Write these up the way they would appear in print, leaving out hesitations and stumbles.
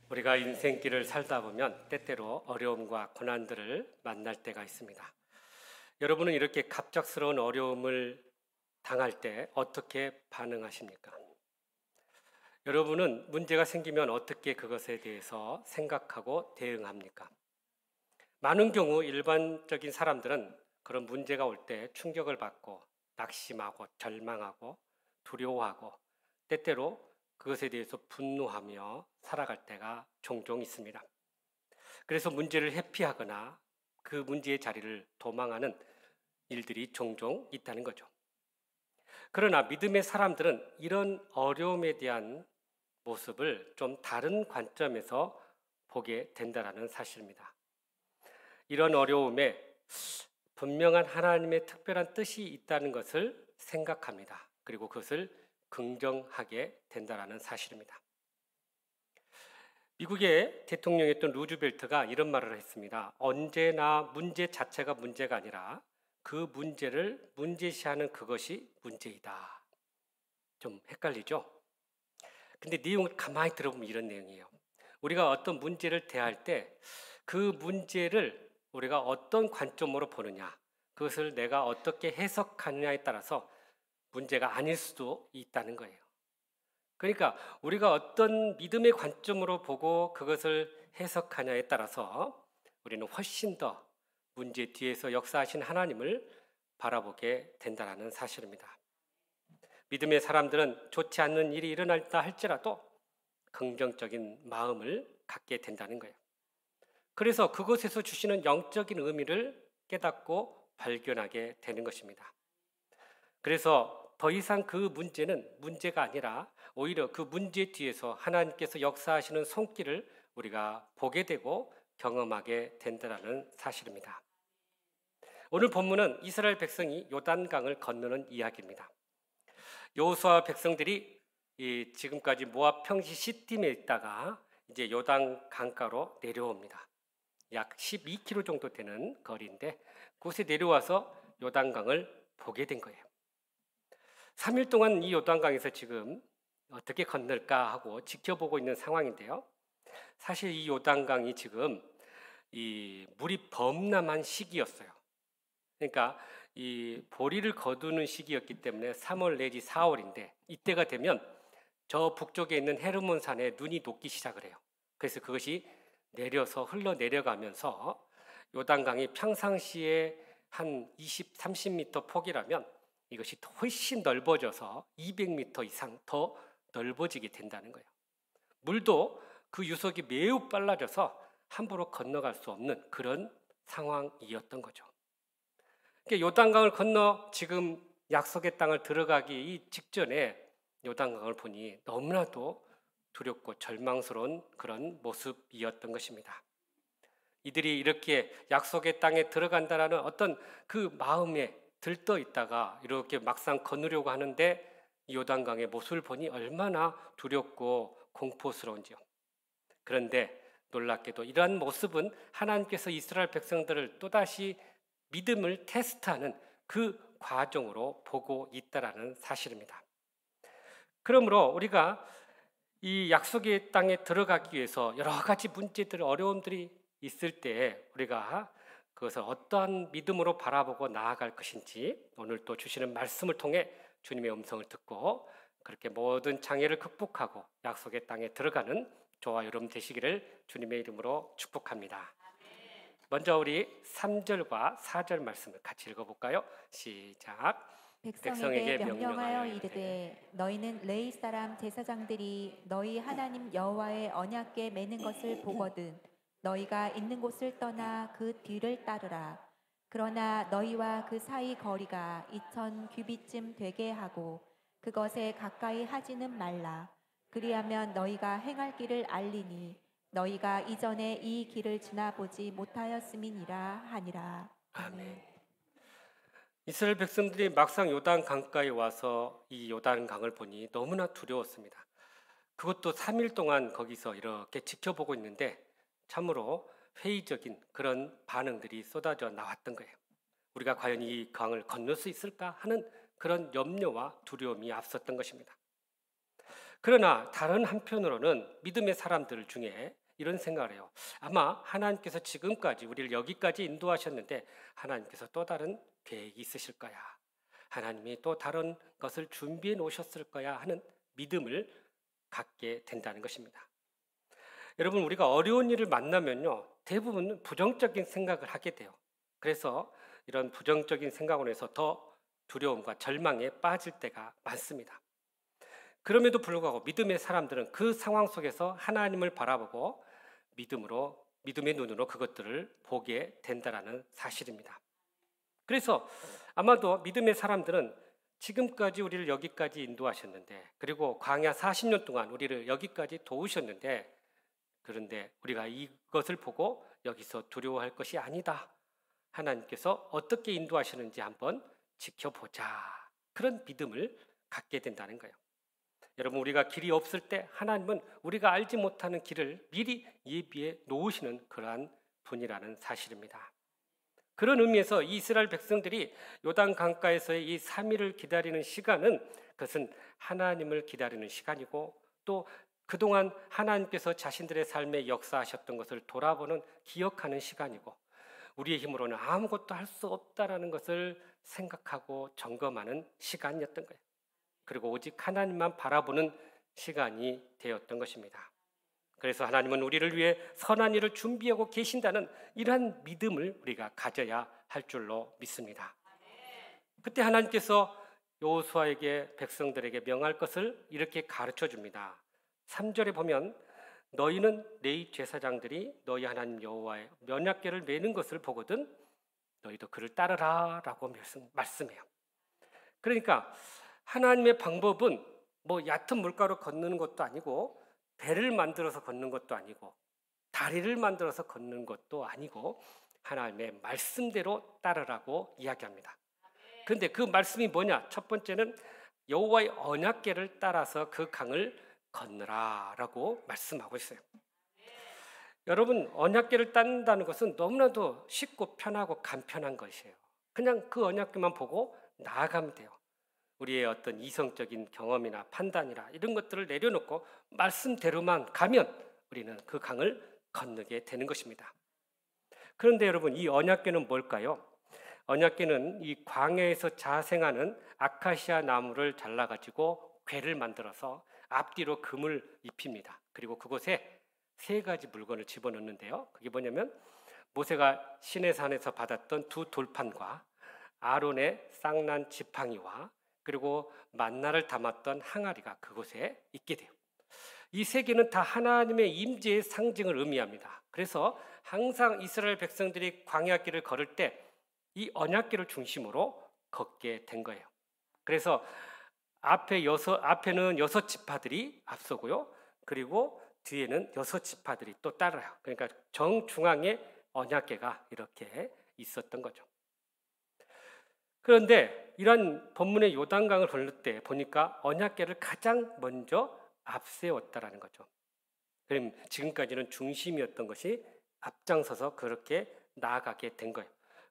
우리가 인생길을 살다 보면 때때로 어려움과 고난들을 만날 때가 있습니다. 여러분은 이렇게 갑작스러운 어려움을 당할 때 어떻게 반응하십니까? 여러분은 문제가 생기면 어떻게 그것에 대해서 생각하고 대응합니까? 많은 경우 일반적인 사람들은 그런 문제가 올 때 충격을 받고 낙심하고 절망하고 두려워하고 때때로 그것에 대해서 분노하며 살아갈 때가 종종 있습니다. 그래서 문제를 회피하거나 그 문제의 자리를 도망하는 일들이 종종 있다는 거죠. 그러나 믿음의 사람들은 이런 어려움에 대한 모습을 좀 다른 관점에서 보게 된다는 사실입니다. 이런 어려움에 분명한 하나님의 특별한 뜻이 있다는 것을 생각합니다. 그리고 그것을 긍정하게 된다는 사실입니다. 미국의 대통령이었던 루즈벨트가 이런 말을 했습니다. 언제나 문제 자체가 문제가 아니라 그 문제를 문제시하는 그것이 문제이다. 좀 헷갈리죠? 근데 내용을 가만히 들어보면 이런 내용이에요. 우리가 어떤 문제를 대할 때 그 문제를 우리가 어떤 관점으로 보느냐, 그것을 내가 어떻게 해석하느냐에 따라서 문제가 아닐 수도 있다는 거예요. 그러니까 우리가 어떤 믿음의 관점으로 보고 그것을 해석하냐에 따라서 우리는 훨씬 더 문제 뒤에서 역사하신 하나님을 바라보게 된다는 사실입니다. 믿음의 사람들은 좋지 않는 일이 일어났다 할지라도 긍정적인 마음을 갖게 된다는 거예요. 그래서 그것에서 주시는 영적인 의미를 깨닫고 발견하게 되는 것입니다. 그래서 더 이상 그 문제는 문제가 아니라 오히려 그 문제 뒤에서 하나님께서 역사하시는 손길을 우리가 보게 되고 경험하게 된다는 사실입니다. 오늘 본문은 이스라엘 백성이 요단강을 건너는 이야기입니다. 여호수아 백성들이 지금까지 모압 평지 시딤에 있다가 이제 요단 강가로 내려옵니다. 약 12km 정도 되는 거리인데 그곳에 내려와서 요단강을 보게 된 거예요. 3일 동안 이 요단강에서 지금 어떻게 건널까 하고 지켜보고 있는 상황인데요. 사실 이 요단강이 지금 이 물이 범람한 시기였어요. 그러니까 이 보리를 거두는 시기였기 때문에 3월 내지 4월인데 이때가 되면 저 북쪽에 있는 헤르몬 산에 눈이 녹기 시작을 해요. 그래서 그것이 내려서 흘러 내려가면서 요단강이 평상시에 한 20, 30m 폭이라면 이것이 훨씬 넓어져서 200m 이상 더 넓어지게 된다는 거예요. 물도 그 유속이 매우 빨라져서 함부로 건너갈 수 없는 그런 상황이었던 거죠. 그러니까 요단강을 건너 지금 약속의 땅을 들어가기 직전에 요단강을 보니 너무나도 두렵고 절망스러운 그런 모습이었던 것입니다. 이들이 이렇게 약속의 땅에 들어간다라는 어떤 그 마음에 들떠 있다가 이렇게 막상 건너려고 하는데 요단강의 모습을 보니 얼마나 두렵고 공포스러운지요. 그런데 놀랍게도 이러한 모습은 하나님께서 이스라엘 백성들을 또다시 믿음을 테스트하는 그 과정으로 보고 있다라는 사실입니다. 그러므로 우리가 이 약속의 땅에 들어가기 위해서 여러 가지 문제들, 어려움들이 있을 때 우리가 그것을 어떠한 믿음으로 바라보고 나아갈 것인지 오늘 또 주시는 말씀을 통해 주님의 음성을 듣고 그렇게 모든 장애를 극복하고 약속의 땅에 들어가는 저와 여러분 되시기를 주님의 이름으로 축복합니다. 먼저 우리 3절과 4절 말씀을 같이 읽어볼까요? 시작. 백성에게 명령하여 이르되 너희는 레위 사람 제사장들이 너희 하나님 여호와의 언약궤 매는 것을 보거든 너희가 있는 곳을 떠나 그 뒤를 따르라. 그러나 너희와 그 사이 거리가 2000 규빗쯤 되게 하고 그것에 가까이 하지는 말라. 그리하면 너희가 행할 길을 알리니 너희가 이전에 이 길을 지나보지 못하였음이니라 하니라. 아멘. 이스라엘 백성들이 막상 요단 강가에 와서 이 요단 강을 보니 너무나 두려웠습니다. 그것도 3일 동안 거기서 이렇게 지켜보고 있는데 참으로 회의적인 그런 반응들이 쏟아져 나왔던 거예요. 우리가 과연 이 강을 건널 수 있을까 하는 그런 염려와 두려움이 앞섰던 것입니다. 그러나 다른 한편으로는 믿음의 사람들 중에 이런 생각을 해요. 아마 하나님께서 지금까지 우리를 여기까지 인도하셨는데 하나님께서 또 다른 계획이 있으실 거야. 하나님이 또 다른 것을 준비해 놓으셨을 거야 하는 믿음을 갖게 된다는 것입니다. 여러분, 우리가 어려운 일을 만나면요, 대부분 부정적인 생각을 하게 돼요. 그래서 이런 부정적인 생각으로 해서 더 두려움과 절망에 빠질 때가 많습니다. 그럼에도 불구하고 믿음의 사람들은 그 상황 속에서 하나님을 바라보고 믿음의 눈으로 그것들을 보게 된다는 사실입니다. 그래서 아마도 믿음의 사람들은 지금까지 우리를 여기까지 인도하셨는데, 그리고 광야 40년 동안 우리를 여기까지 도우셨는데, 그런데 우리가 이것을 보고 여기서 두려워할 것이 아니다. 하나님께서 어떻게 인도하시는지 한번 지켜보자. 그런 믿음을 갖게 된다는 거예요. 여러분, 우리가 길이 없을 때 하나님은 우리가 알지 못하는 길을 미리 예비해 놓으시는 그러한 분이라는 사실입니다. 그런 의미에서 이스라엘 백성들이 요단 강가에서의 이 3일을 기다리는 시간은 그것은 하나님을 기다리는 시간이고, 또 그동안 하나님께서 자신들의 삶에 역사하셨던 것을 돌아보는 기억하는 시간이고, 우리의 힘으로는 아무것도 할 수 없다라는 것을 생각하고 점검하는 시간이었던 거예요. 그리고 오직 하나님만 바라보는 시간이 되었던 것입니다. 그래서 하나님은 우리를 위해 선한 일을 준비하고 계신다는 이러한 믿음을 우리가 가져야 할 줄로 믿습니다. 그때 하나님께서 여호수아에게 백성들에게 명할 것을 이렇게 가르쳐 줍니다. 3절에 보면 너희는 레위 제사장들이 너희 하나님 여호와의 언약궤를 메는 것을 보거든 너희도 그를 따르라 라고 말씀해요. 그러니까 하나님의 방법은 뭐 얕은 물가로 걷는 것도 아니고, 배를 만들어서 걷는 것도 아니고, 다리를 만들어서 걷는 것도 아니고, 하나님의 말씀대로 따르라고 이야기합니다. 그런데 그 말씀이 뭐냐? 첫 번째는 여호와의 언약궤를 따라서 그 강을 건너라 라고 말씀하고 있어요. 여러분, 언약궤를 따른다는 것은 너무나도 쉽고 편하고 간편한 것이에요. 그냥 그 언약궤만 보고 나아가면 돼요. 우리의 어떤 이성적인 경험이나 판단이나 이런 것들을 내려놓고 말씀대로만 가면 우리는 그 강을 건너게 되는 것입니다. 그런데 여러분, 이 언약궤는 뭘까요? 언약궤는 이 광야에서 자생하는 아카시아 나무를 잘라가지고 궤를 만들어서 앞뒤로 금을 입힙니다. 그리고 그곳에 3가지 물건을 집어넣는데요. 그게 뭐냐면 모세가 시내산에서 받았던 2 돌판과 아론의 쌍난 지팡이와 그리고 만나를 담았던 항아리가 그곳에 있게 돼요. 이 3개는 다 하나님의 임재의 상징을 의미합니다. 그래서 항상 이스라엘 백성들이 광야길을 걸을 때 이 언약궤를 중심으로 걷게 된 거예요. 그래서 앞에는 6 지파들이 앞서고요. 그리고 뒤에는 6 지파들이 또 따라요. 그러니까 정중앙에 언약궤가 이렇게 있었던 거죠. 그런데 이런 본문의 요단강을 건널 때 보니까 언약궤를 가장 먼저 앞세웠다라는 거죠. 그럼 지금까지는 중심이었던 것이 앞장서서 그렇게 나아가게 된 거예요.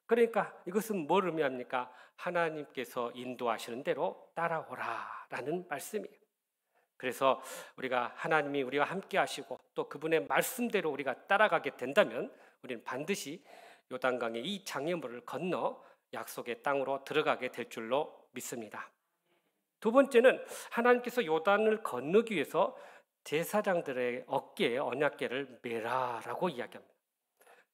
그러니까 이것은 뭘 의미합니까? 하나님께서 인도하시는 대로 따라오라라는 말씀이에요. 그래서 하나님이 우리와 함께 하시고 또 그분의 말씀대로 우리가 따라가게 된다면 우리는 반드시 요단강의 이 장애물을 건너 약속의 땅으로 들어가게 될 줄로 믿습니다. 2 번째는 하나님께서 요단을 건너기 위해서 제사장들의 어깨에 언약궤를 메라라고 이야기합니다.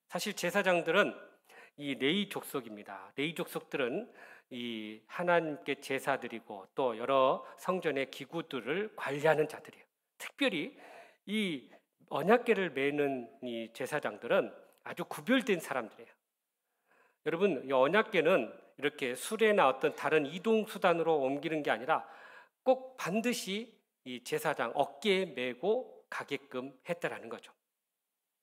사실 제사장들은 이 레위 족속입니다. 레위 족속들은 이 하나님께 제사드리고 또 여러 성전의 기구들을 관리하는 자들이에요. 특별히 이 언약궤를 메는 이 제사장들은 아주 구별된 사람들이에요. 여러분, 이 언약궤는 이렇게 수레나 어떤 다른 이동 수단으로 옮기는 게 아니라 꼭 반드시 이 제사장 어깨에 메고 가게끔 했다라는 거죠.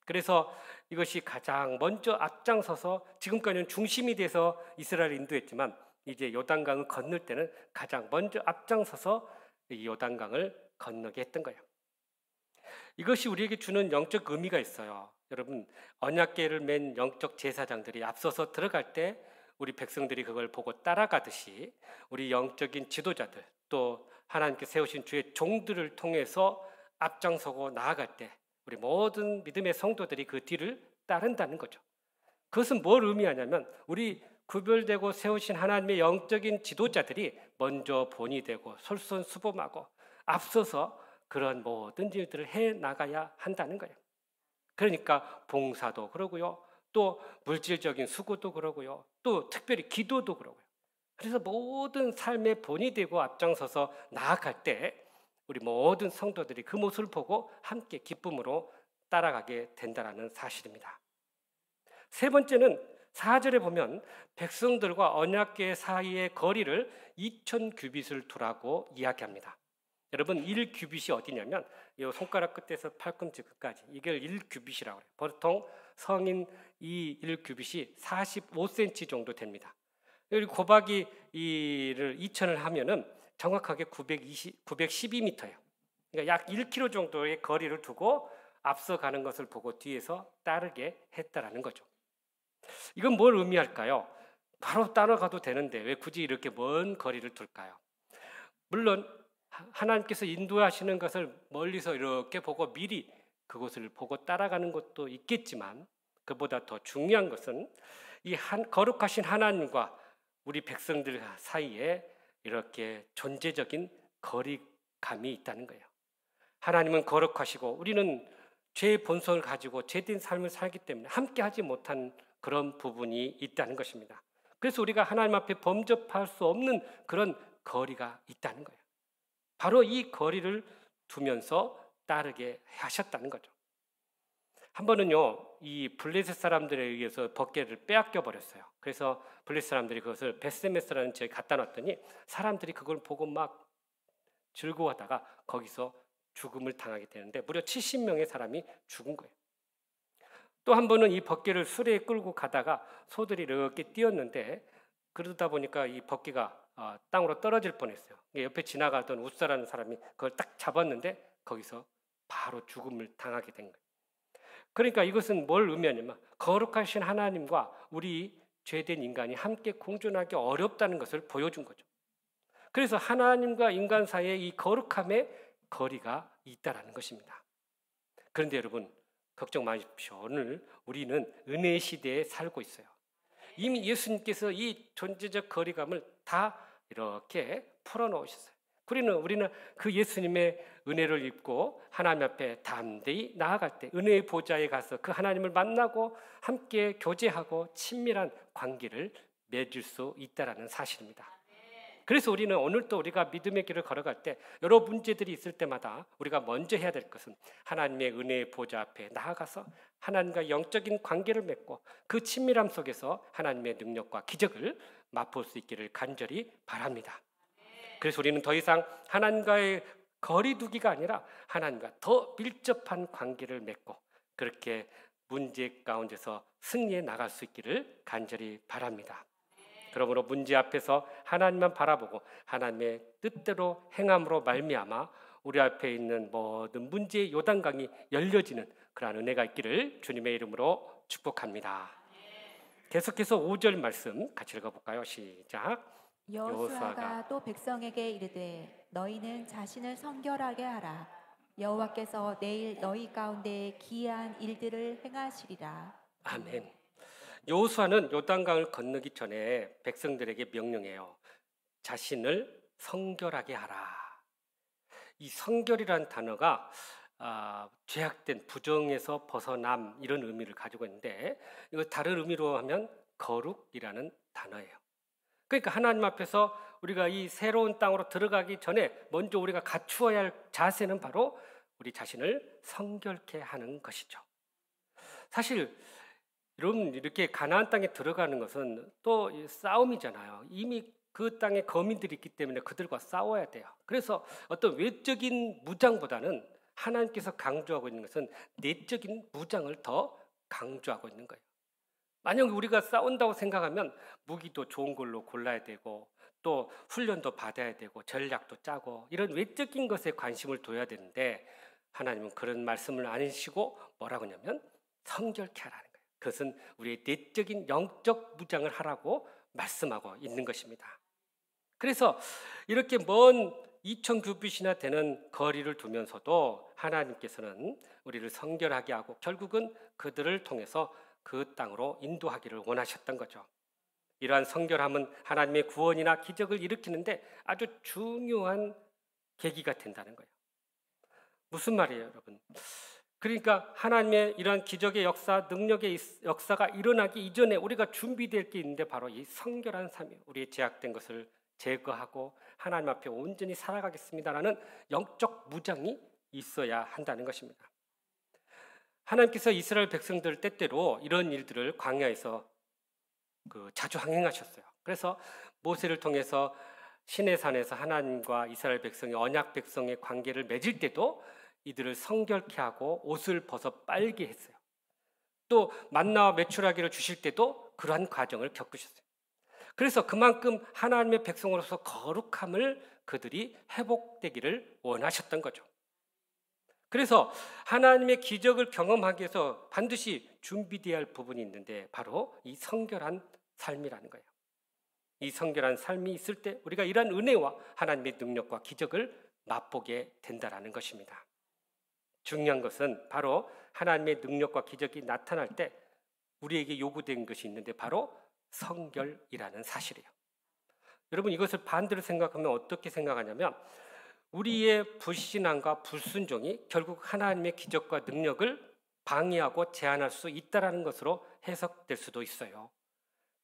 그래서 이것이 가장 먼저 앞장서서 지금까지는 중심이 돼서 이스라엘을 인도했지만 이제 요단강을 건널 때는 가장 먼저 앞장서서 이 요단강을 건너게 했던 거예요. 이것이 우리에게 주는 영적 의미가 있어요. 여러분, 언약궤를 맨 영적 제사장들이 앞서서 들어갈 때 우리 백성들이 그걸 보고 따라가듯이 우리 영적인 지도자들 또 하나님께 세우신 주의 종들을 통해서 앞장서고 나아갈 때 우리 모든 믿음의 성도들이 그 뒤를 따른다는 거죠. 그것은 뭘 의미하냐면 우리 구별되고 세우신 하나님의 영적인 지도자들이 먼저 본이 되고 솔선수범하고 앞서서 그런 모든 일들을 해나가야 한다는 거예요. 그러니까 봉사도 그러고요. 또 물질적인 수고도 그러고요. 또 특별히 기도도 그러고요. 그래서 모든 삶의 본이 되고 앞장서서 나아갈 때 우리 모든 성도들이 그 모습을 보고 함께 기쁨으로 따라가게 된다는 사실입니다. 세 번째는 4절에 보면 백성들과 언약궤 사이의 거리를 2000규빗을 두라고 이야기합니다. 여러분 1규빗이 어디냐면 이 손가락 끝에서 팔꿈치 끝까지 이걸 1규빗이라고 해요. 보통 성인 이 1규빗이 45cm 정도 됩니다. 그리고 곱하기 이를 2000을 하면은 정확하게 912m예요. 그러니까 약 1km 정도의 거리를 두고 앞서가는 것을 보고 뒤에서 따르게 했다라는 거죠. 이건 뭘 의미할까요? 바로 따라가도 되는데 왜 굳이 이렇게 먼 거리를 둘까요? 물론 하나님께서 인도하시는 것을 멀리서 이렇게 보고 미리 그곳을 보고 따라가는 것도 있겠지만 그보다 더 중요한 것은 이 거룩하신 하나님과 우리 백성들 사이에 이렇게 존재적인 거리감이 있다는 거예요. 하나님은 거룩하시고 우리는 죄의 본성을 가지고 죄된 삶을 살기 때문에 함께하지 못한 그런 부분이 있다는 것입니다. 그래서 우리가 하나님 앞에 범접할 수 없는 그런 거리가 있다는 거예요. 바로 이 거리를 두면서 따르게 하셨다는 거죠. 한 번은요, 이 블레셋 사람들에 의해서 벗개를 빼앗겨 버렸어요. 그래서 블레셋 사람들이 그것을 베스메스라는 지역에 갖다 놨더니 사람들이 그걸 보고 막 즐거워하다가 거기서 죽음을 당하게 되는데 무려 70명의 사람이 죽은 거예요. 또 한 번은 이 벗개를 수레에 끌고 가다가 소들이 이렇게 뛰었는데 그러다 보니까 이 벗개가 땅으로 떨어질 뻔했어요. 옆에 지나가던 웃사라는 사람이 그걸 딱 잡았는데 거기서 바로 죽음을 당하게 된 거예요. 그러니까 이것은 뭘 의미하냐면 거룩하신 하나님과 우리 죄된 인간이 함께 공존하기 어렵다는 것을 보여준 거죠. 그래서 하나님과 인간 사이에 이 거룩함의 거리가 있다라는 것입니다. 그런데 여러분 걱정 마십시오. 오늘 우리는 은혜의 시대에 살고 있어요. 이미 예수님께서 이 존재적 거리감을 다 이렇게 풀어놓으셨어요. 우리는 그 예수님의 은혜를 입고 하나님 앞에 담대히 나아갈 때 은혜의 보좌에 가서 그 하나님을 만나고 함께 교제하고 친밀한 관계를 맺을 수 있다는 사실입니다. 그래서 우리는 오늘도 우리가 믿음의 길을 걸어갈 때 여러 문제들이 있을 때마다 우리가 먼저 해야 될 것은 하나님의 은혜의 보좌 앞에 나아가서 하나님과 영적인 관계를 맺고 그 친밀함 속에서 하나님의 능력과 기적을 맛볼 수 있기를 간절히 바랍니다. 그래서 우리는 더 이상 하나님과의 거리두기가 아니라 하나님과 더 밀접한 관계를 맺고 그렇게 문제 가운데서 승리해 나갈 수 있기를 간절히 바랍니다. 그러므로 문제 앞에서 하나님만 바라보고 하나님의 뜻대로 행함으로 말미암아 우리 앞에 있는 모든 문제의 요단강이 열려지는 그러한 은혜가 있기를 주님의 이름으로 축복합니다. 계속해서 5절 말씀 같이 읽어볼까요? 시작. 여호수아가 또 백성에게 이르되 너희는 자신을 성결하게 하라. 여호와께서 내일 너희 가운데 기이한 일들을 행하시리라. 아멘. 여호수아는 요단강을 건너기 전에 백성들에게 명령해요. 자신을 성결하게 하라. 이 성결이라는 단어가 죄악된 부정에서 벗어남 이런 의미를 가지고 있는데 이거 다른 의미로 하면 거룩이라는 단어예요. 그러니까 하나님 앞에서 우리가 이 새로운 땅으로 들어가기 전에 먼저 우리가 갖추어야 할 자세는 바로 우리 자신을 성결케 하는 것이죠. 사실 여러분 이렇게 가나안 땅에 들어가는 것은 또 싸움이잖아요. 이미 그 땅에 거민들이 있기 때문에 그들과 싸워야 돼요. 그래서 어떤 외적인 무장보다는 하나님께서 강조하고 있는 것은 내적인 무장을 더 강조하고 있는 거예요. 만약 우리가 싸운다고 생각하면 무기도 좋은 걸로 골라야 되고 또 훈련도 받아야 되고 전략도 짜고 이런 외적인 것에 관심을 둬야 되는데 하나님은 그런 말씀을 안 하시고 뭐라고 하냐면 성결케 하라는 거예요. 그것은 우리의 내적인 영적 무장을 하라고 말씀하고 있는 것입니다. 그래서 이렇게 먼 2000규빗이나 되는 거리를 두면서도 하나님께서는 우리를 성결하게 하고 결국은 그들을 통해서 그 땅으로 인도하기를 원하셨던 거죠. 이러한 성결함은 하나님의 구원이나 기적을 일으키는데 아주 중요한 계기가 된다는 거예요. 무슨 말이에요, 여러분? 그러니까 하나님의 이러한 기적의 역사, 능력의 역사가 일어나기 이전에 우리가 준비될 게 있는데 바로 이 성결한 삶이에요. 우리의 제약된 것을 제거하고 하나님 앞에 온전히 살아가겠습니다라는 영적 무장이 있어야 한다는 것입니다. 하나님께서 이스라엘 백성들 때때로 이런 일들을 광야에서 자주 항행하셨어요. 그래서 모세를 통해서 시내산에서 하나님과 이스라엘 백성의 언약 백성의 관계를 맺을 때도 이들을 성결케 하고 옷을 벗어 빨게 했어요. 또 만나와 메추라기를 주실 때도 그러한 과정을 겪으셨어요. 그래서 그만큼 하나님의 백성으로서 거룩함을 그들이 회복되기를 원하셨던 거죠. 그래서 하나님의 기적을 경험하기 위해서 반드시 준비되어야 할 부분이 있는데 바로 이 성결한 삶이라는 거예요. 이 성결한 삶이 있을 때 우리가 이러한 은혜와 하나님의 능력과 기적을 맛보게 된다는 것입니다. 중요한 것은 바로 하나님의 능력과 기적이 나타날 때 우리에게 요구된 것이 있는데 바로 성결이라는 사실이에요. 여러분 이것을 반대로 생각하면 어떻게 생각하냐면 우리의 불신앙과 불순종이 결국 하나님의 기적과 능력을 방해하고 제한할 수 있다는 것으로 해석될 수도 있어요.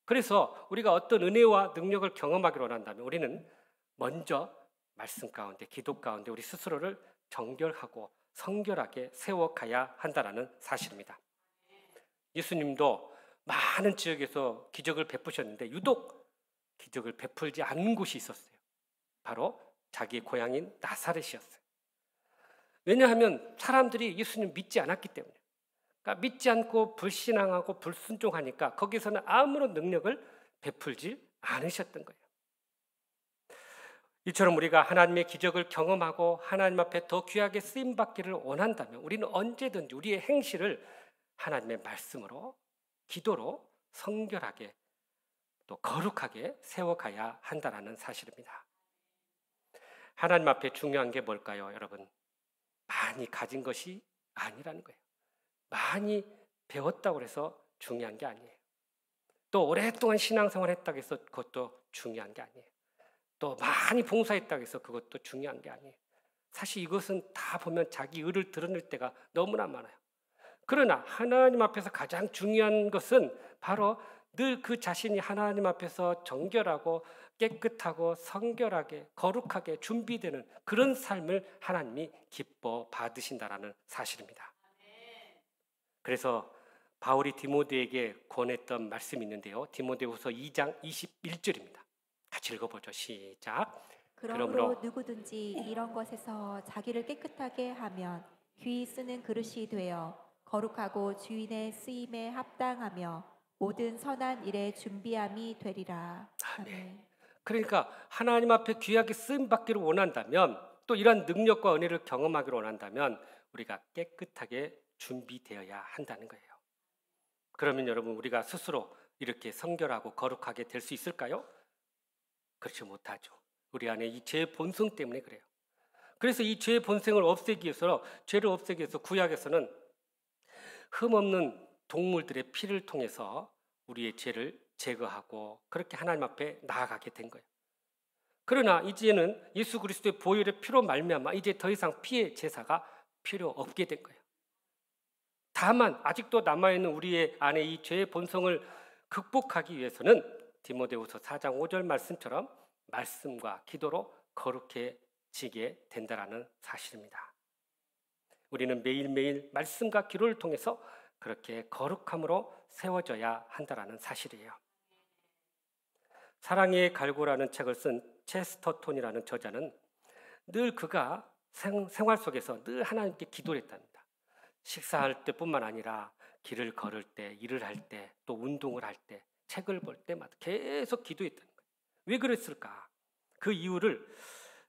그래서 우리가 어떤 은혜와 능력을 경험하기를 원한다면 우리는 먼저 말씀 가운데, 기도 가운데 우리 스스로를 정결하고 성결하게 세워가야 한다는 사실입니다. 예수님도 많은 지역에서 기적을 베푸셨는데 유독 기적을 베풀지 않은 곳이 있었어요. 바로 자기 고향인 나사렛이었어요. 왜냐하면 사람들이 예수님 믿지 않았기 때문에. 그러니까 믿지 않고 불신앙하고 불순종하니까 거기서는 아무런 능력을 베풀지 않으셨던 거예요. 이처럼 우리가 하나님의 기적을 경험하고 하나님 앞에 더 귀하게 쓰임받기를 원한다면 우리는 언제든지 우리의 행실을 하나님의 말씀으로, 기도로 성결하게 또 거룩하게 세워가야 한다는 사실입니다. 하나님 앞에 중요한 게 뭘까요, 여러분? 많이 가진 것이 아니라는 거예요. 많이 배웠다고 해서 중요한 게 아니에요. 또 오랫동안 신앙생활 했다고 해서 그것도 중요한 게 아니에요. 또 많이 봉사했다고 해서 그것도 중요한 게 아니에요. 사실 이것은 다 보면 자기 의를 드러낼 때가 너무나 많아요. 그러나 하나님 앞에서 가장 중요한 것은 바로 늘 그 자신이 하나님 앞에서 정결하고 깨끗하고 성결하게 거룩하게 준비되는 그런 삶을 하나님이 기뻐 받으신다라는 사실입니다. 그래서 바울이 디모데에게 권했던 말씀이 있는데요. 디모데후서 2장 21절입니다. 같이 읽어보죠. 시작. 그러므로 누구든지 이런 것에서 자기를 깨끗하게 하면 귀히 쓰는 그릇이 되어 거룩하고 주인의 쓰임에 합당하며 모든 선한 일에 준비함이 되리라. 아멘. 그러니까 하나님 앞에 귀하게 쓰임 받기를 원한다면 또 이러한 능력과 은혜를 경험하기를 원한다면 우리가 깨끗하게 준비되어야 한다는 거예요. 그러면 여러분 우리가 스스로 이렇게 성결하고 거룩하게 될 수 있을까요? 그렇지 못하죠. 우리 안에 이 죄의 본성 때문에 그래요. 그래서 이 죄의 본성을 없애기 위해서 죄를 없애기 위해서 구약에서는 흠없는 동물들의 피를 통해서 우리의 죄를 제거하고 그렇게 하나님 앞에 나아가게 된 거예요. 그러나 이제는 예수 그리스도의 보혈의 피로 말미암아 이제 더 이상 피의 제사가 필요 없게 된 거예요. 다만 아직도 남아있는 우리의 안에 이 죄의 본성을 극복하기 위해서는 디모데후서 4장 5절 말씀처럼 말씀과 기도로 거룩해지게 된다는 사실입니다. 우리는 매일매일 말씀과 기도를 통해서 그렇게 거룩함으로 세워져야 한다는 사실이에요. 사랑의 갈고라는 책을 쓴 체스터톤이라는 저자는 늘 그가 생활 속에서 늘 하나님께 기도를 했답니다. 식사할 때뿐만 아니라 길을 걸을 때, 일을 할 때, 또 운동을 할 때, 책을 볼 때마다 계속 기도했다는 거예요. 왜 그랬을까? 그 이유를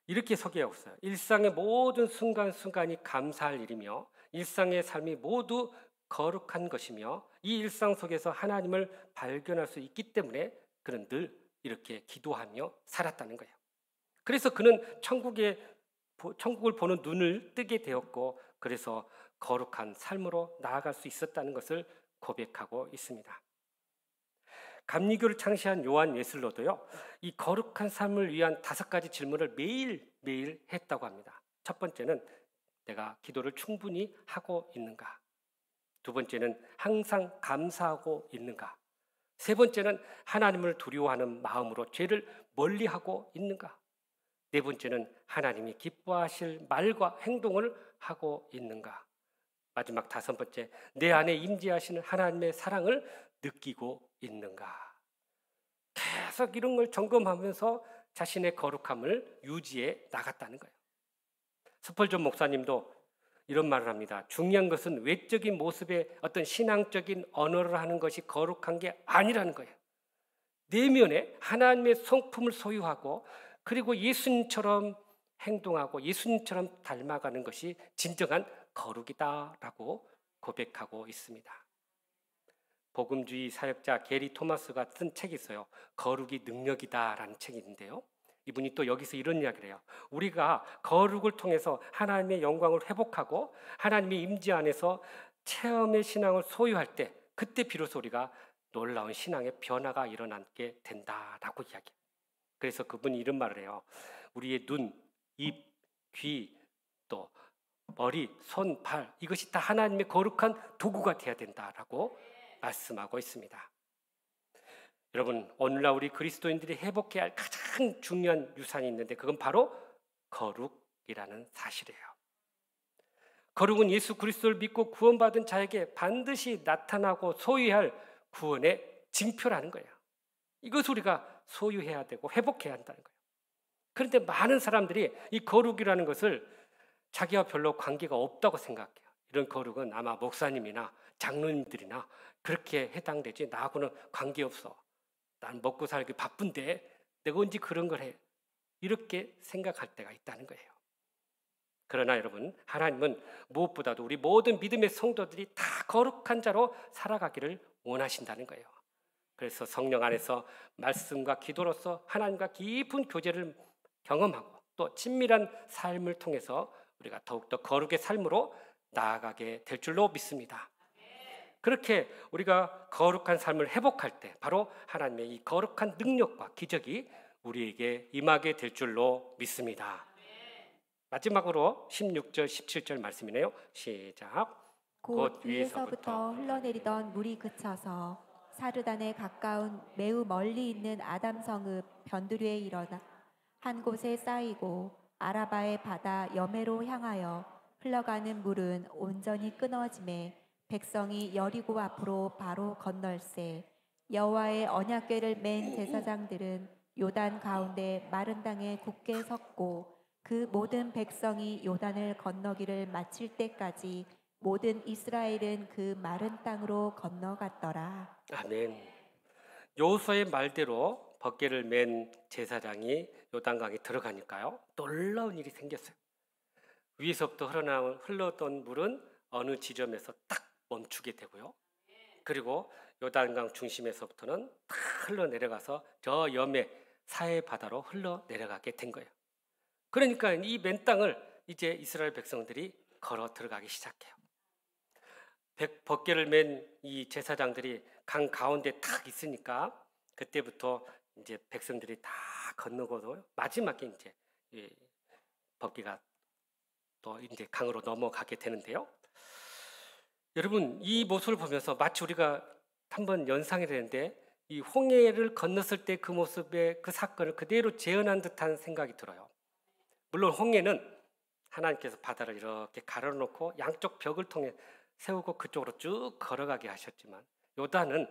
이렇게 소개하고 있어요. 일상의 모든 순간순간이 감사할 일이며 일상의 삶이 모두 거룩한 것이며 이 일상 속에서 하나님을 발견할 수 있기 때문에 그는 늘 이렇게 기도하며 살았다는 거예요. 그래서 그는 천국을 보는 눈을 뜨게 되었고, 그래서 거룩한 삶으로 나아갈 수 있었다는 것을 고백하고 있습니다. 감리교를 창시한 요한 웨슬로도요, 이 거룩한 삶을 위한 5가지 질문을 매일 했다고 합니다. 첫 번째는 내가 기도를 충분히 하고 있는가? 두 번째는 항상 감사하고 있는가? 세 번째는 하나님을 두려워하는 마음으로 죄를 멀리하고 있는가? 네 번째는 하나님이 기뻐하실 말과 행동을 하고 있는가? 마지막 5번째, 내 안에 임재하시는 하나님의 사랑을 느끼고 있는가? 계속 이런 걸 점검하면서 자신의 거룩함을 유지해 나갔다는 거예요. 스펄전 목사님도 이런 말을 합니다. 중요한 것은 외적인 모습의 어떤 신앙적인 언어를 하는 것이 거룩한 게 아니라는 거예요. 내면에 하나님의 성품을 소유하고, 그리고 예수님처럼 행동하고 예수님처럼 닮아가는 것이 진정한 거룩이다라고 고백하고 있습니다. 복음주의 사역자 게리 토마스가 쓴 책이 있어요. 거룩이 능력이다라는 책이 있는데요, 이분이 또 여기서 이런 이야기를 해요. 우리가 거룩을 통해서 하나님의 영광을 회복하고 하나님의 임재 안에서 체험의 신앙을 소유할 때, 그때 비로소 우리가 놀라운 신앙의 변화가 일어나게 된다라고 이야기해요. 그래서 그분이 이런 말을 해요. 우리의 눈, 입, 귀, 또 머리, 손, 발, 이것이 다 하나님의 거룩한 도구가 되어야 된다라고 말씀하고 있습니다. 여러분, 오늘날 우리 그리스도인들이 회복해야 할 가장 중요한 유산이 있는데, 그건 바로 거룩이라는 사실이에요. 거룩은 예수 그리스도를 믿고 구원받은 자에게 반드시 나타나고 소유해야 할 구원의 징표라는 거예요. 이것을 우리가 소유해야 되고 회복해야 한다는 거예요. 그런데 많은 사람들이 이 거룩이라는 것을 자기와 별로 관계가 없다고 생각해요. 이런 거룩은 아마 목사님이나 장로님들이나 그렇게 해당되지, 나하고는 관계없어. 난 먹고 살기 바쁜데 내가 언제 그런 걸 해? 이렇게 생각할 때가 있다는 거예요. 그러나 여러분, 하나님은 무엇보다도 우리 모든 믿음의 성도들이 다 거룩한 자로 살아가기를 원하신다는 거예요. 그래서 성령 안에서 말씀과 기도로서 하나님과 깊은 교제를 경험하고, 또 친밀한 삶을 통해서 우리가 더욱더 거룩의 삶으로 나아가게 될 줄로 믿습니다. 그렇게 우리가 거룩한 삶을 회복할 때 바로 하나님의 이 거룩한 능력과 기적이 우리에게 임하게 될 줄로 믿습니다. 마지막으로 16절 17절 말씀이네요. 시작. 곧 위에서부터 흘러내리던 물이 그쳐서 사르단에 가까운 매우 멀리 있는 아담 성읍 변두리에 일어나 한 곳에 쌓이고, 아라바의 바다 여매로 향하여 흘러가는 물은 온전히 끊어지매 백성이 여리고 앞으로 바로 건널세. 여호와의 언약궤를 맨 제사장들은 요단 가운데 마른 땅에 굳게 섰고, 그 모든 백성이 요단을 건너기를 마칠 때까지 모든 이스라엘은 그 마른 땅으로 건너갔더라. 아멘. 여호수아의 말대로 벗개를 맨 제사장이 요단강에 들어가니까요, 놀라운 일이 생겼어요. 위에서부터 흘러던 물은 어느 지점에서 딱 멈추게 되고요, 그리고 요단강 중심에서부터는 다 흘러내려가서 저 염해 사해 바다로 흘러내려가게 된 거예요. 그러니까 이 맨 땅을 이제 이스라엘 백성들이 걸어 들어가기 시작해요. 벗개를 맨 이 제사장들이 강 가운데 탁 있으니까 그때부터 이제 백성들이 다 건너고도 마지막에 이제 벗개가 또 이제 강으로 넘어가게 되는데요. 여러분, 이 모습을 보면서 마치 우리가 한번 연상이 되는데, 이 홍해를 건넜을 때 그 모습의 그 사건을 그대로 재현한 듯한 생각이 들어요. 물론 홍해는 하나님께서 바다를 이렇게 가로놓고 양쪽 벽을 통해 세우고 그쪽으로 쭉 걸어가게 하셨지만, 요단은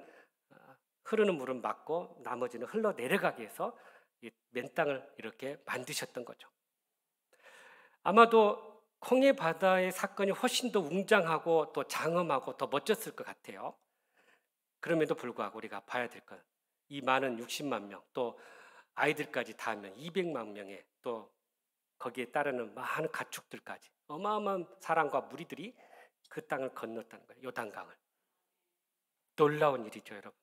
흐르는 물은 막고 나머지는 흘러내려가게 해서 맨 땅을 이렇게 만드셨던 거죠. 아마도 홍해 바다의 사건이 훨씬 더 웅장하고 또 장엄하고 더 멋졌을 것 같아요. 그럼에도 불구하고 우리가 봐야 될 건, 이 많은 60만 명, 또 아이들까지 다 하면 200만 명의, 또 거기에 따르는 많은 가축들까지 어마어마한 사람과 무리들이 그 땅을 건넜다는 거예요. 요단강을. 놀라운 일이죠, 여러분.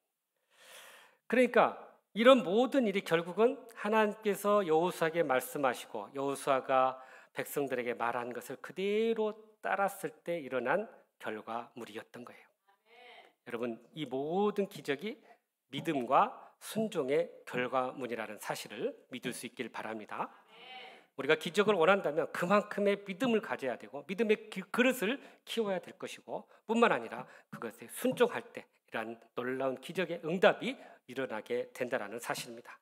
그러니까 이런 모든 일이 결국은 하나님께서 여호수아에게 말씀하시고 여호수아가 백성들에게 말한 것을 그대로 따랐을 때 일어난 결과물이었던 거예요. 여러분, 이 모든 기적이 믿음과 순종의 결과물이라는 사실을 믿을 수 있길 바랍니다. 우리가 기적을 원한다면 그만큼의 믿음을 가져야 되고 믿음의 그릇을 키워야 될 것이고 뿐만 아니라 그것에 순종할 때 이러한 놀라운 기적의 응답이 일어나게 된다는 사실입니다.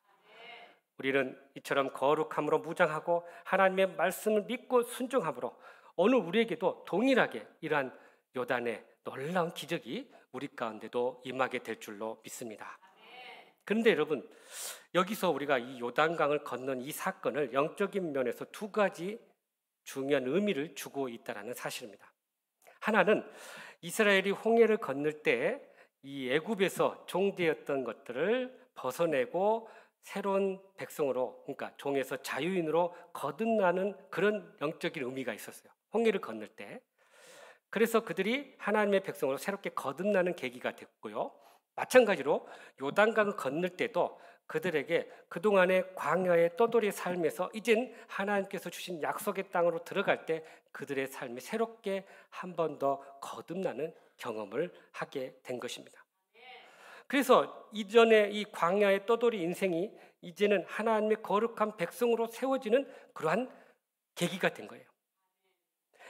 우리는 이처럼 거룩함으로 무장하고 하나님의 말씀을 믿고 순종함으로 오늘 우리에게도 동일하게 이러한 요단의 놀라운 기적이 우리 가운데도 임하게 될 줄로 믿습니다. 그런데 여러분, 여기서 우리가 이 요단강을 건넌 이 사건을 영적인 면에서 두 가지 중요한 의미를 주고 있다는 사실입니다. 하나는 이스라엘이 홍해를 건널 때 이 애굽에서 종되었던 것들을 벗어내고 새로운 백성으로, 그러니까 종에서 자유인으로 거듭나는 그런 영적인 의미가 있었어요. 홍해를 건널 때. 그래서 그들이 하나님의 백성으로 새롭게 거듭나는 계기가 됐고요. 마찬가지로 요단강을 건널 때도 그들에게 그동안의 광야의 떠돌이 삶에서 이젠 하나님께서 주신 약속의 땅으로 들어갈 때 그들의 삶이 새롭게 한 번 더 거듭나는 경험을 하게 된 것입니다. 그래서 이전에 이 광야의 떠돌이 인생이 이제는 하나님의 거룩한 백성으로 세워지는 그러한 계기가 된 거예요.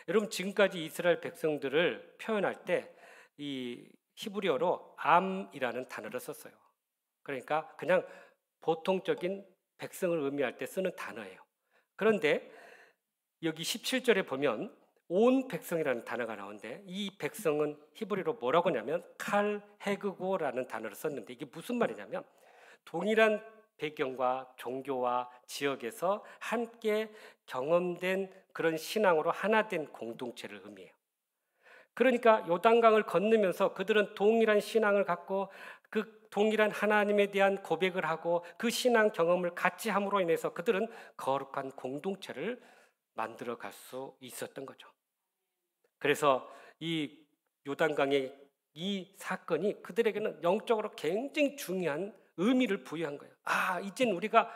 여러분, 지금까지 이스라엘 백성들을 표현할 때 이 히브리어로 암이라는 단어를 썼어요. 그러니까 그냥 보통적인 백성을 의미할 때 쓰는 단어예요. 그런데 여기 17절에 보면 온 백성이라는 단어가 나오는데 이 백성은 히브리어로 뭐라고 하냐면 칼헤그고라는 단어를 썼는데 이게 무슨 말이냐면 동일한 배경과 종교와 지역에서 함께 경험된 그런 신앙으로 하나 된 공동체를 의미해요. 그러니까 요단강을 건너면서 그들은 동일한 신앙을 갖고 그 동일한 하나님에 대한 고백을 하고 그 신앙 경험을 같이 함으로 인해서 그들은 거룩한 공동체를 만들어 갈 수 있었던 거죠. 그래서 이 요단강의 이 사건이 그들에게는 영적으로 굉장히 중요한 의미를 부여한 거예요. 이젠 우리가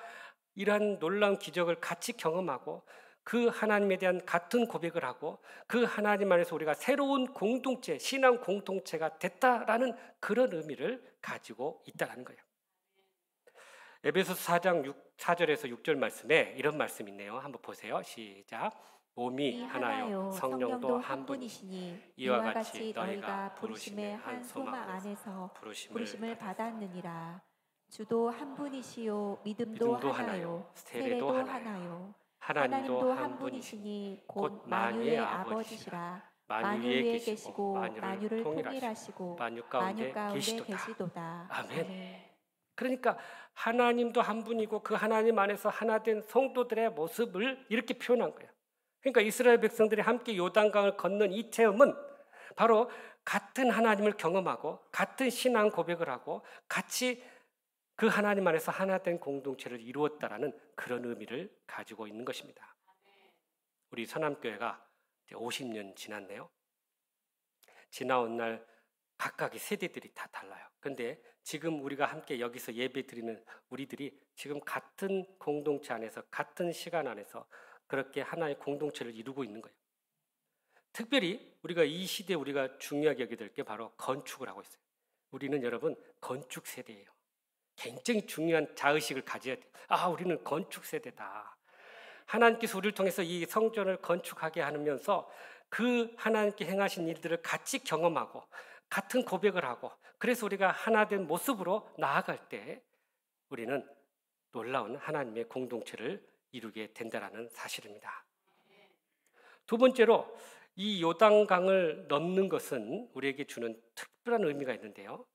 이러한 놀라운 기적을 같이 경험하고 그 하나님에 대한 같은 고백을 하고 그 하나님 안에서 우리가 새로운 공동체, 신앙 공동체가 됐다라는 그런 의미를 가지고 있다는 거예요. 에베소서 4장 4절에서 6절 말씀에 이런 말씀이 있네요. 한번 보세요. 시작. 몸이 하나요 성령도 한 분이시니 이와 같이 너희가 부르심의 한 소망 안에서 부르심을 받았느니라. 주도 한 분이시요 믿음도 하나요 세례도 하나요 하나님도 한 분이시니 곧 만유의 아버지시라. 만유 위에 계시고 만유를 통일하시고 만유 가운데 계시도다. 아멘. 그러니까 하나님도 한 분이고 그 하나님 안에서 하나 된 성도들의 모습을 이렇게 표현한 거예요. 그러니까 이스라엘 백성들이 함께 요단강을 건넌 이 체험은 바로 같은 하나님을 경험하고 같은 신앙 고백을 하고 같이 그 하나님 안에서 하나 된 공동체를 이루었다라는 그런 의미를 가지고 있는 것입니다. 우리 선암교회가 이제 50년 지났네요. 지나온 날 각각의 세대들이 다 달라요. 그런데 지금 우리가 함께 여기서 예배 드리는 우리들이 지금 같은 공동체 안에서 같은 시간 안에서 그렇게 하나의 공동체를 이루고 있는 거예요. 특별히 우리가 이 시대에 우리가 중요하게 여겨야 될 게 바로 건축을 하고 있어요. 우리는 여러분 건축 세대예요. 굉장히 중요한 자의식을 가져야 돼요. 우리는 건축 세대다. 하나님께서 우리를 통해서 이 성전을 건축하게 하면서 그 하나님께 행하신 일들을 같이 경험하고 같은 고백을 하고 그래서 우리가 하나 된 모습으로 나아갈 때 우리는 놀라운 하나님의 공동체를 이루게 된다는 사실입니다. 두 번째로 이 요단강을 넘는 것은 우리에게 주는 특별한 의미가 있는데요.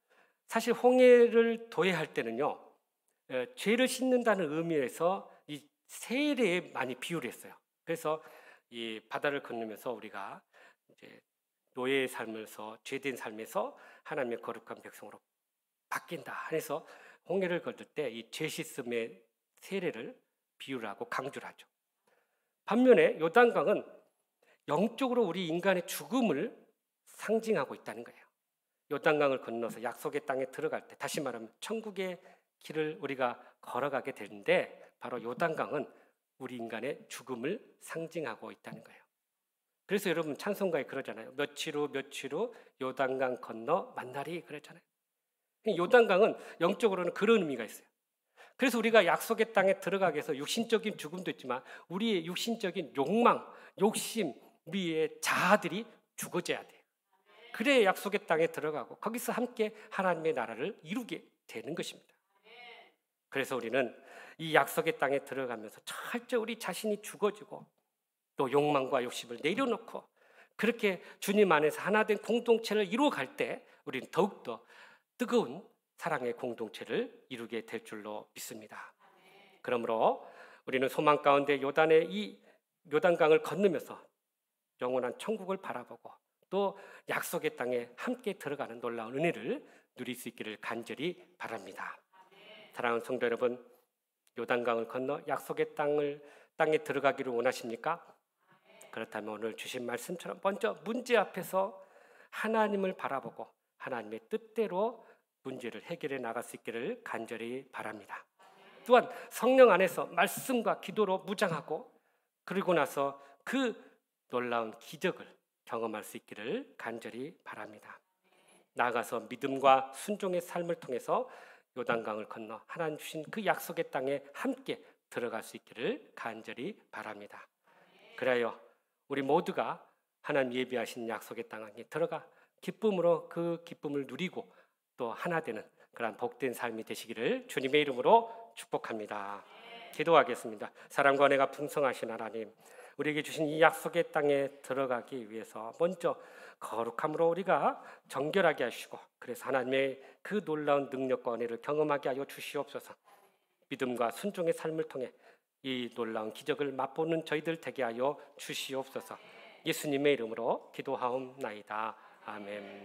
사실 홍해를 도해할 때는요, 죄를 씻는다는 의미에서 이 세례에 많이 비유를 했어요. 그래서 이 바다를 건너면서 우리가 이제 노예의 삶에서 죄된 삶에서 하나님의 거룩한 백성으로 바뀐다. 해서 홍해를 건널 때 이 죄 씻음의 세례를 비유를 하고 강조를 하죠. 반면에 요단강은 영적으로 우리 인간의 죽음을 상징하고 있다는 거예요. 요단강을 건너서 약속의 땅에 들어갈 때, 다시 말하면 천국에 길을 우리가 걸어가게 되는데 바로 요단강은 우리 인간의 죽음을 상징하고 있다는 거예요. 그래서 여러분 찬송가에 그러잖아요. 며칠 후 요단강 건너 만나리 그랬잖아요. 요단강은 영적으로는 그런 의미가 있어요. 그래서 우리가 약속의 땅에 들어가기 위해서 육신적인 죽음도 있지만 우리의 육신적인 욕망, 욕심, 우리의 자아들이 죽어져야 돼요. 그래야 약속의 땅에 들어가고 거기서 함께 하나님의 나라를 이루게 되는 것입니다. 그래서 우리는 이 약속의 땅에 들어가면서 철저히 우리 자신이 죽어지고 또 욕망과 욕심을 내려놓고 그렇게 주님 안에서 하나 된 공동체를 이루어갈 때 우리는 더욱더 뜨거운 사랑의 공동체를 이루게 될 줄로 믿습니다. 그러므로 우리는 소망 가운데 요단강을 건너면서 영원한 천국을 바라보고 또 약속의 땅에 함께 들어가는 놀라운 은혜를 누릴 수 있기를 간절히 바랍니다. 사랑하는 성도 여러분, 요단강을 건너 약속의 땅에 들어가기를 원하십니까? 그렇다면 오늘 주신 말씀처럼 먼저 문제 앞에서 하나님을 바라보고 하나님의 뜻대로 문제를 해결해 나갈 수 있기를 간절히 바랍니다. 또한 성령 안에서 말씀과 기도로 무장하고 그리고 나서 그 놀라운 기적을 경험할 수 있기를 간절히 바랍니다. 나아가서 믿음과 순종의 삶을 통해서 요단강을 건너 하나님 주신 그 약속의 땅에 함께 들어갈 수 있기를 간절히 바랍니다. 그래요 우리 모두가 하나님 예비하신 약속의 땅에 들어가 기쁨으로 그 기쁨을 누리고 또 하나 되는 그런 복된 삶이 되시기를 주님의 이름으로 축복합니다. 기도하겠습니다. 사랑과 은혜가 풍성하신 하나님, 우리에게 주신 이 약속의 땅에 들어가기 위해서 먼저 거룩함으로 우리가 정결하게 하시고 그래서 하나님의 그 놀라운 능력과 은혜를 경험하게 하여 주시옵소서. 믿음과 순종의 삶을 통해 이 놀라운 기적을 맛보는 저희들 되게 하여 주시옵소서. 예수님의 이름으로 기도하옵나이다. 아멘.